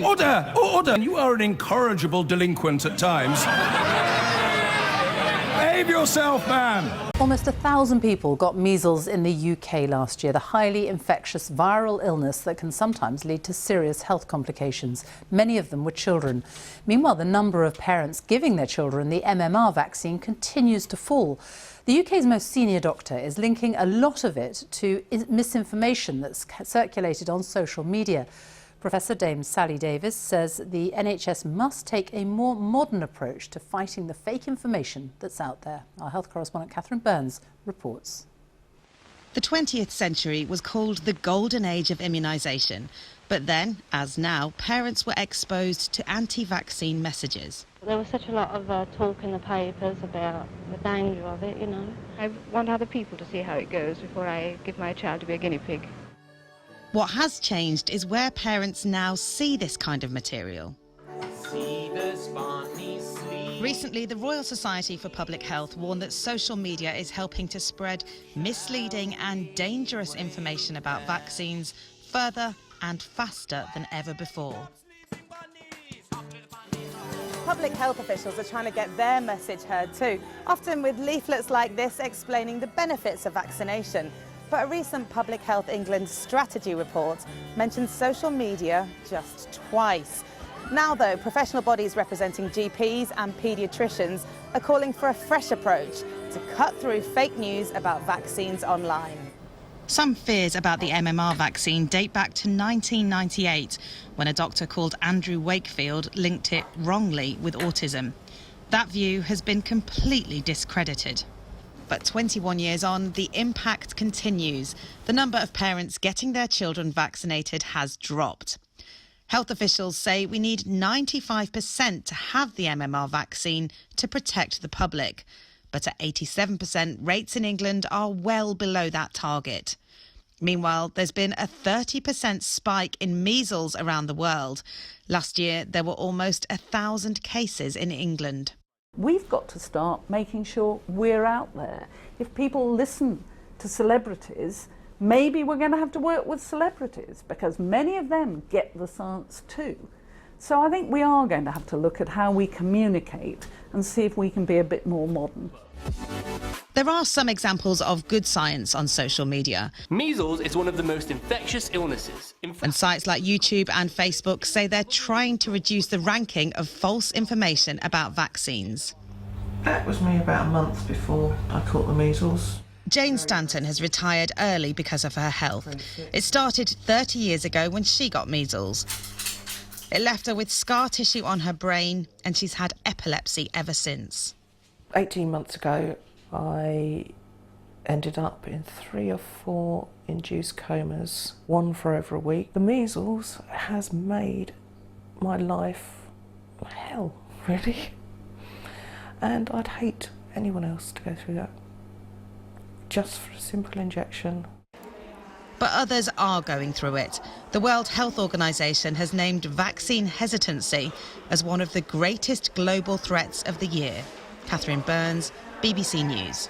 Order! Order! You are an incorrigible delinquent at times. Behave yourself, man! Almost 1,000 people got measles in the UK last year, the highly infectious viral illness that can sometimes lead to serious health complications. Many of them were children. Meanwhile, the number of parents giving their children the MMR vaccine continues to fall. The UK's most senior doctor is linking a lot of it to misinformation that's circulated on social media. Professor Dame Sally Davis says the NHS must take a more modern approach to fighting the fake information that's out there. Our health correspondent Catherine Burns reports. The 20th century was called the golden age of immunisation. But then, as now, parents were exposed to anti-vaccine messages. There was such a lot of talk in the papers about the danger of it, you know. I want other people to see how it goes before I give my child to be a guinea pig. What has changed is where parents now see this kind of material. Recently, the Royal Society for Public Health warned that social media is helping to spread misleading and dangerous information about vaccines further and faster than ever before. Public health officials are trying to get their message heard too, often with leaflets like this explaining the benefits of vaccination. But a recent Public Health England strategy report mentions social media just twice. Now, though, professional bodies representing GPs and paediatricians are calling for a fresh approach to cut through fake news about vaccines online. Some fears about the MMR vaccine date back to 1998, when a doctor called Andrew Wakefield linked it wrongly with autism. That view has been completely discredited. But 21 years on, the impact continues. The number of parents getting their children vaccinated has dropped. Health officials say we need 95% to have the MMR vaccine to protect the public. But at 87%, rates in England are well below that target. Meanwhile, there's been a 30% spike in measles around the world. Last year, there were almost 1,000 cases in England. We've got to start making sure we're out there. If people listen to celebrities, maybe we're going to have to work with celebrities because many of them get the science too. So I think we are going to have to look at how we communicate and see if we can be a bit more modern. There are some examples of good science on social media. Measles is one of the most infectious illnesses. And sites like YouTube and Facebook say they're trying to reduce the ranking of false information about vaccines. That was me about a month before I caught the measles. Jane Stanton has retired early because of her health. It started 30 years ago when she got measles. It left her with scar tissue on her brain, and she's had epilepsy ever since. 18 months ago, I ended up in 3 or 4 induced comas, one for over a week. The measles has made my life hell, really. And I'd hate anyone else to go through that, just for a simple injection. But others are going through it. The World Health Organization has named vaccine hesitancy as one of the greatest global threats of the year. Catherine Burns, BBC News.